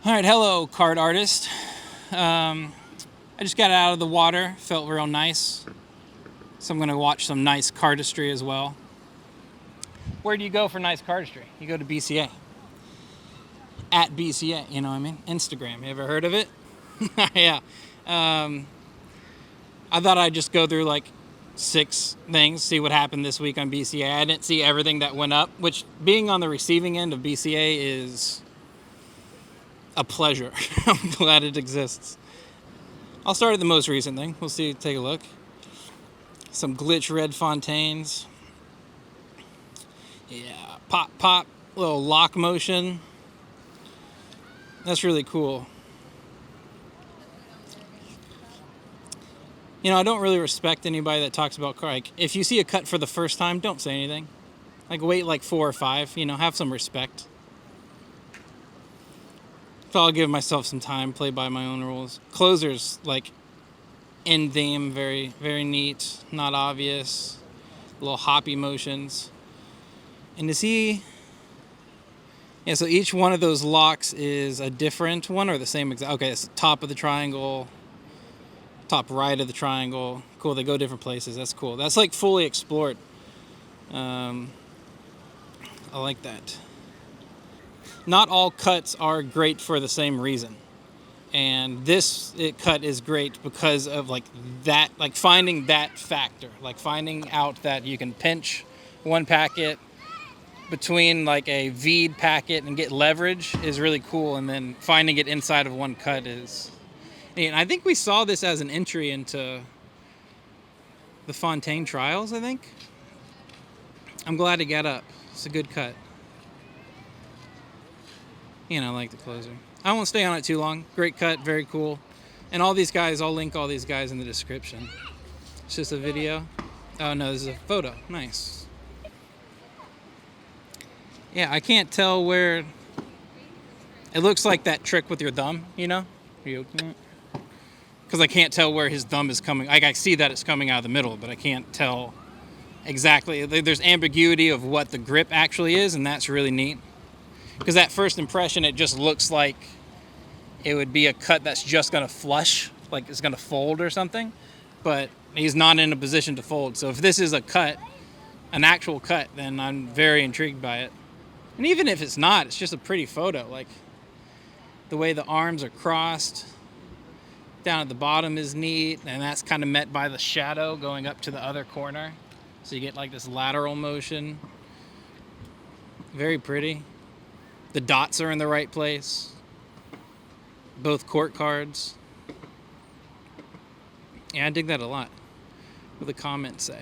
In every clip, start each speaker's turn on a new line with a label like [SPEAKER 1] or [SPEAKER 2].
[SPEAKER 1] All right, hello, card artist. I just got out of the water, felt real nice. So I'm gonna watch some nice cardistry as well. Where do you go for nice cardistry? You go to BCA. At BCA, you know what I mean? Instagram, you ever heard of it? Yeah. I thought I'd just go through like 6 things, see what happened this week on BCA. I didn't see everything that went up, which being on the receiving end of BCA is a pleasure. I'm glad it exists. I'll start at the most recent thing. We'll see, take a look. Some glitch red fontaines. Yeah, pop, pop, little lock motion. That's really cool. You know, I don't really respect anybody that talks about like, if you see a cut for the first time, don't say anything. Like, wait like 4 or 5, you know, have some respect. So I'll give myself some time, play by my own rules. Closers, like, in theme, very, very neat, not obvious. Little hoppy motions. And to see, yeah, so each one of those locks is a different one or the same exact. Okay, it's the top of the triangle, top right of the triangle. Cool, they go different places. That's cool. That's like fully explored. I like that. Not all cuts are great for the same reason. And this cut is great because of like that, like finding that factor, like finding out that you can pinch one packet between like a V'd packet and get leverage is really cool. And then finding it inside of one cut is, and I think we saw this as an entry into the Fontaine trials, I think. I'm glad it got up. It's a good cut. You know, like the closer. I won't stay on it too long. Great cut, very cool. And all these guys, I'll link all these guys in the description. It's just a video. Oh no, this is a photo. Nice. Yeah, I can't tell where. It looks like that trick with your thumb, you know? Because I can't tell where his thumb is coming. Like, I see that it's coming out of the middle, but I can't tell exactly. There's ambiguity of what the grip actually is, and that's really neat. Because that first impression, it just looks like it would be a cut that's just going to flush, like it's going to fold or something. But he's not in a position to fold. So if this is a cut, an actual cut, then I'm very intrigued by it. And even if it's not, it's just a pretty photo. Like, the way the arms are crossed down at the bottom is neat, and that's kind of met by the shadow going up to the other corner. So you get like this lateral motion. Very pretty. The dots are in the right place. Both court cards. Yeah, I dig that a lot. What do the comments say?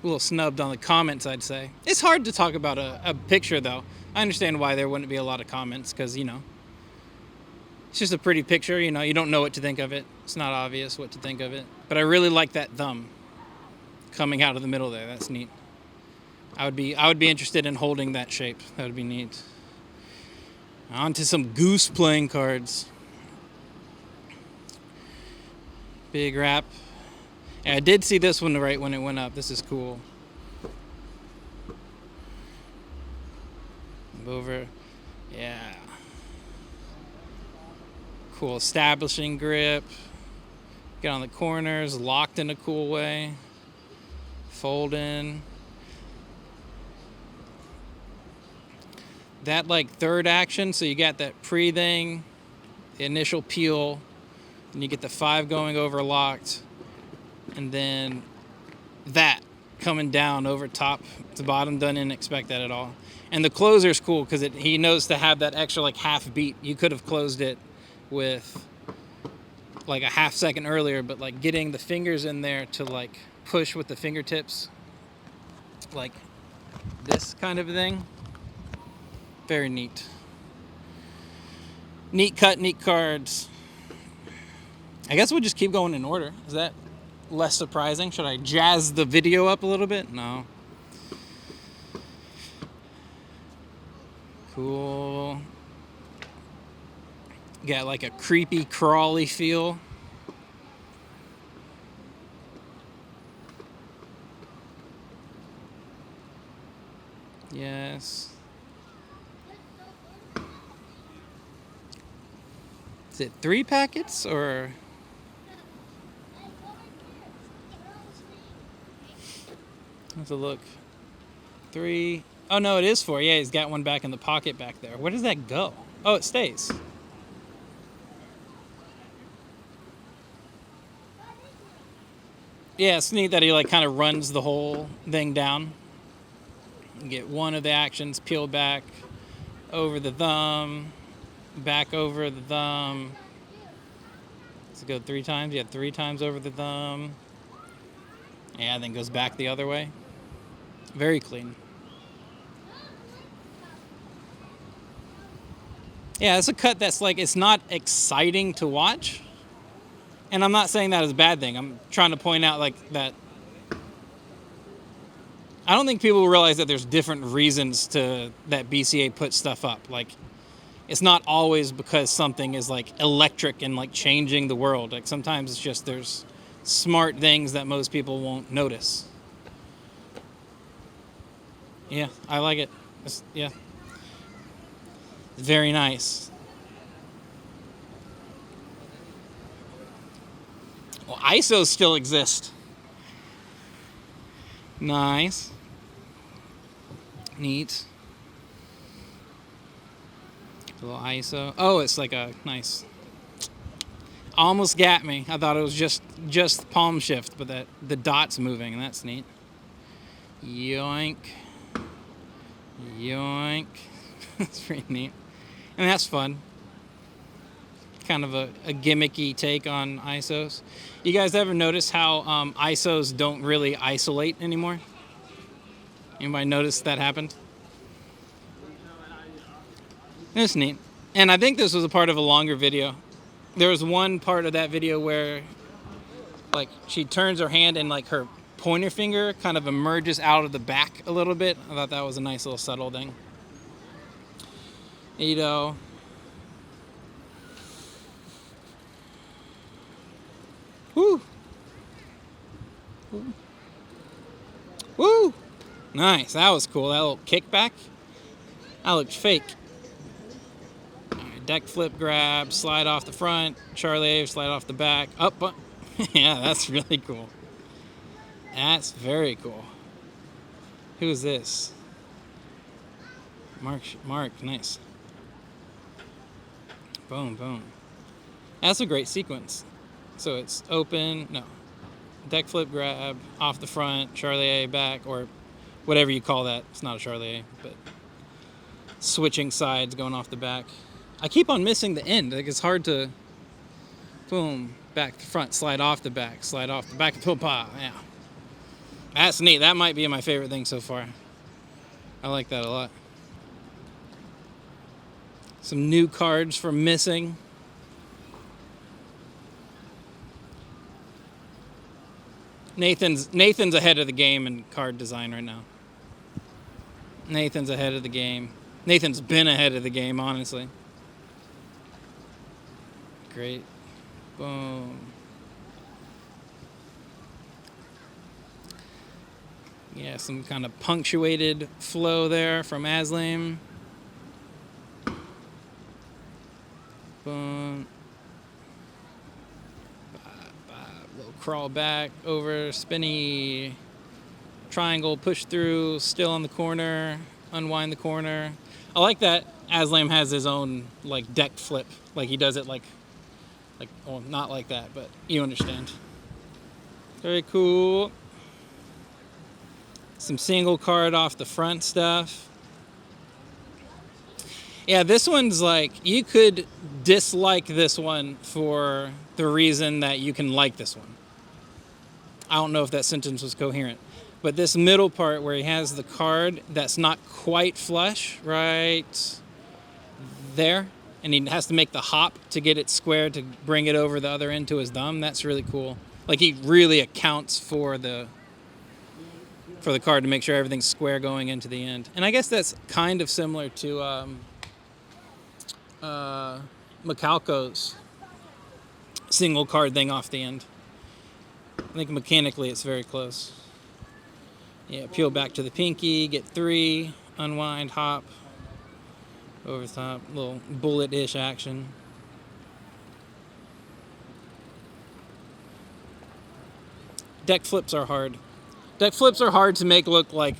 [SPEAKER 1] A little snubbed on the comments, I'd say. It's hard to talk about a picture, though. I understand why there wouldn't be a lot of comments, because, you know, it's just a pretty picture, you know, you don't know what to think of it. It's not obvious what to think of it. But I really like that thumb coming out of the middle there. That's neat. I would be interested in holding that shape. That would be neat. On to some goose playing cards. Big wrap. Yeah, I did see this one right when it went up. This is cool. Over. Yeah. Cool establishing grip. Get on the corners, locked in a cool way. Fold in. That like third action, so you got that pre thing, the initial peel, and you get the 5 going over locked, and then that coming down over top to bottom. Didn't expect that at all. And the closer's cool because he knows to have that extra like half beat. You could have closed it with like a half second earlier, but like getting the fingers in there to like push with the fingertips, like this kind of thing. Very neat. Neat cut, neat cards. I guess we'll just keep going in order. Is that less surprising? Should I jazz the video up a little bit? No. Cool. Got like a creepy, crawly feel. Yes. Is it 3 packets or? Let's look. 3. Oh no, it is 4. Yeah, he's got one back in the pocket back there. Where does that go? Oh, it stays. Yeah, it's neat that he like kind of runs the whole thing down. You get one of the actions peeled back over the thumb, back over the thumb. Does it go 3 times? Yeah, 3 times over the thumb. Yeah, then goes back the other way. Very clean. Yeah, it's a cut that's like, it's not exciting to watch. And I'm not saying that as a bad thing. I'm trying to point out like that. I don't think people realize that there's different reasons to that BCA puts stuff up. Like, it's not always because something is like electric and like changing the world. Like sometimes it's just there's smart things that most people won't notice. Yeah, I like it. Yeah. Very nice. Well, ISOs still exist. Nice. Neat. A little ISO. Oh, it's like a nice. Almost got me. I thought it was just palm shift, but that the dot's moving, and that's neat. Yoink. Yoink. That's pretty neat. And that's fun. Kind of a gimmicky take on ISOs. You guys ever notice how ISOs don't really isolate anymore? Anybody notice that happened? It's neat. And I think this was a part of a longer video. There was one part of that video where like she turns her hand and like her pointer finger kind of emerges out of the back a little bit. I thought that was a nice little subtle thing. Ito. Woo! Woo! Woo! Nice. That was cool. That little kickback. That looked fake. Alright, deck flip grab, slide off the front, Charlie, slide off the back. Up. Yeah, that's really cool. That's very cool. Who's this? Mark, nice. Boom, boom. That's a great sequence. So it's open, no. Deck flip grab, off the front, Charlie A back, or whatever you call that. It's not a Charlie A, but switching sides, going off the back. I keep on missing the end. Like it's hard to, boom, back to front, slide off the back, yeah. That's neat. That might be my favorite thing so far. I like that a lot. Some new cards for missing. Nathan's ahead of the game in card design right now. Nathan's ahead of the game. Nathan's been ahead of the game, honestly. Great. Boom. Yeah, some kind of punctuated flow there from Aslam. Boom. Little crawl back over, spinny triangle, push through, still on the corner, unwind the corner. I like that Aslam has his own like deck flip. Like he does it like well, not like that, but you understand. Very cool. Some single card off the front stuff. Yeah, this one's like, you could dislike this one for the reason that you can like this one. I don't know if that sentence was coherent. But this middle part where he has the card that's not quite flush, right there, and he has to make the hop to get it square to bring it over the other end to his thumb, that's really cool. Like he really accounts for the card to make sure everything's square going into the end. And I guess that's kind of similar to Macalco's single card thing off the end. I think mechanically it's very close. Yeah, peel back to the pinky, get 3, unwind, hop, over the top, little bullet-ish action. deck flips are hard. Deck flips are hard to make look like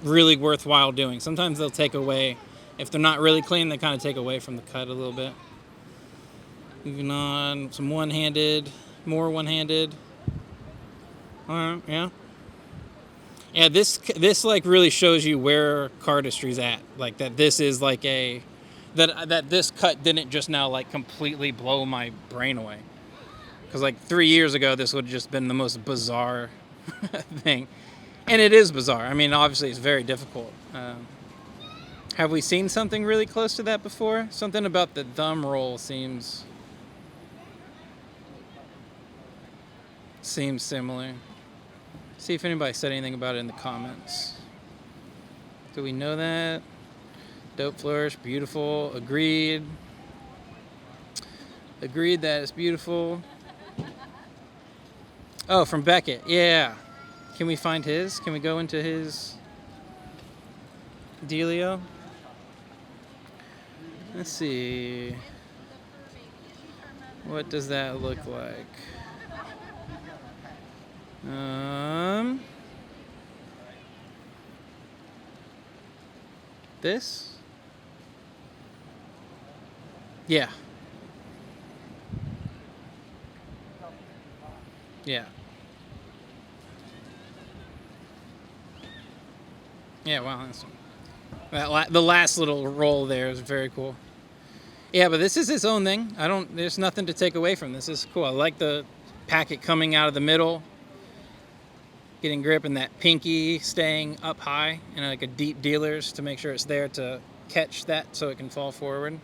[SPEAKER 1] really worthwhile doing. Sometimes they'll take away, if they're not really clean, they kind of take away from the cut a little bit. Moving on, some one-handed, more one-handed. All right, yeah. Yeah, this like really shows you where cardistry's at. Like that this is like that this cut didn't just now like completely blow my brain away. Because like 3 years ago, this would have just been the most bizarre thing. And it is bizarre. I mean, obviously it's very difficult. Have we seen something really close to that before? Something about the thumb roll seems similar. See if anybody said anything about it in the comments. Do we know that? Dope flourish, beautiful. Agreed. Agreed that it's beautiful. Oh, from Beckett. Yeah. Can we find his? Can we go into his dealio? Let's see. What does that look like? This? Yeah. Yeah. Yeah, wow, that's the last little roll there is very cool. Yeah, but this is its own thing. There's nothing to take away from this. This is cool. I like the packet coming out of the middle, getting grip, and that pinky staying up high, and like a deep dealers to make sure it's there to catch that so it can fall forward.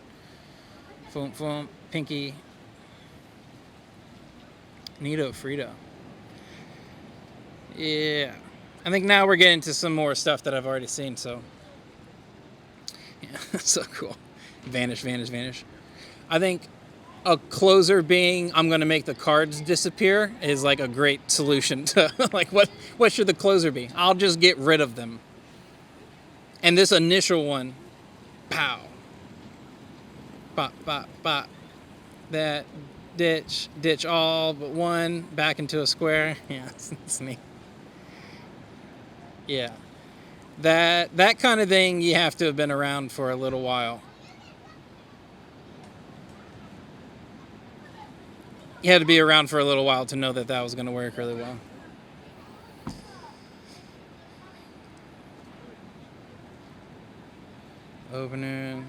[SPEAKER 1] Boom, boom, pinky. Neato Frito. Yeah. I think now we're getting to some more stuff that I've already seen, so. Yeah, so cool. Vanish, vanish, vanish. I think a closer being I'm going to make the cards disappear is like a great solution to like what should the closer be? I'll just get rid of them. And this initial one, pow. Bop, bop, bop. That ditch all but one, back into a square. Yeah, it's neat. Yeah. That kind of thing you have to have been around for a little while. You had to be around for a little while to know that that was going to work really well. Opener.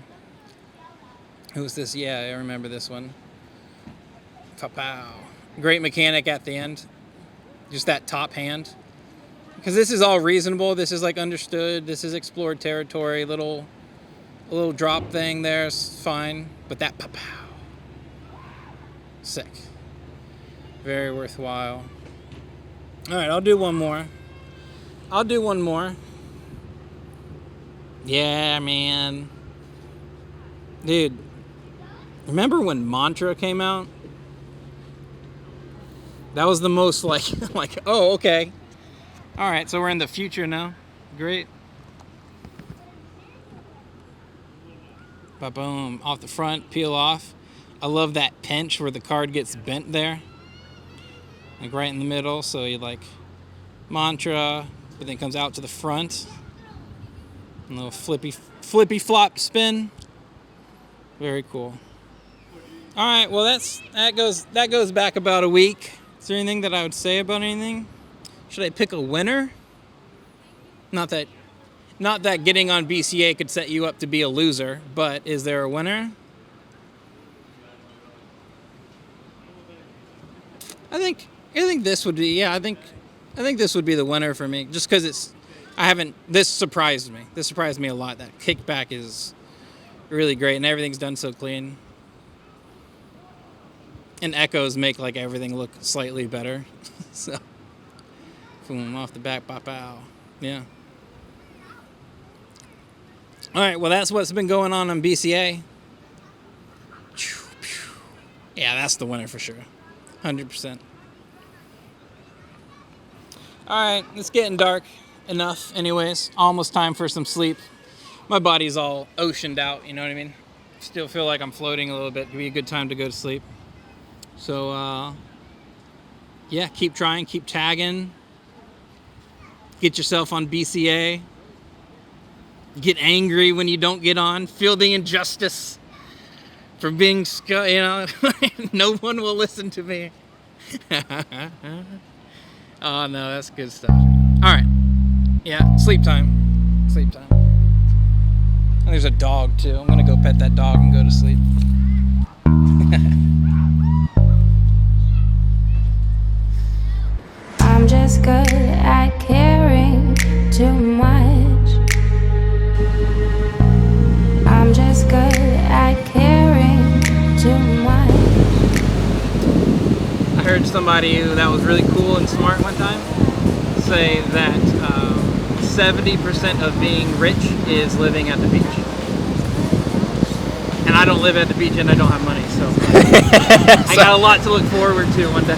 [SPEAKER 1] Who's this? Yeah, I remember this one. Pow. Great mechanic at the end. Just that top hand. Because this is all reasonable. This is like understood. This is explored territory. A little drop thing there is fine. But that pow. Sick. Very worthwhile. All right, I'll do one more. Yeah, man. Dude, remember when Mantra came out? That was the most like, oh, okay. All right, so we're in the future now. Great. Ba-boom. Off the front, peel off. I love that pinch where the card gets bent there. Like right in the middle, so you like Mantra, but then it comes out to the front. A little flippy flop spin. Very cool. All right, well that goes back about a week. Is there anything that I would say about anything? Should I pick a winner? Not that getting on BCA could set you up to be a loser, but is there a winner? I think this would be, I think this would be the winner for me, just because this surprised me. This surprised me a lot. That kickback is really great, and everything's done so clean. And echoes make like everything look slightly better. So, boom, off the back, pop out. Yeah. All right, well, that's what's been going on BCA. Yeah, that's the winner for sure. 100%. All right, it's getting dark enough anyways. Almost time for some sleep. My body's all oceaned out, you know what I mean? Still feel like I'm floating a little bit. It'd be a good time to go to sleep. So, Yeah, keep trying, keep tagging. Get yourself on BCA. Get angry when you don't get on. Feel the injustice for being, no one will listen to me. Oh no, that's good stuff. All right. Yeah, sleep time. Sleep time. And there's a dog too. I'm gonna go pet that dog and go to sleep.
[SPEAKER 2] I'm just good at caring too much. I'm just good at caring too much.
[SPEAKER 1] I heard somebody that was really cool and smart one time say that 70% of being rich is living at the beach. And I don't live at the beach and I don't have money, so I got a lot to look forward to one day.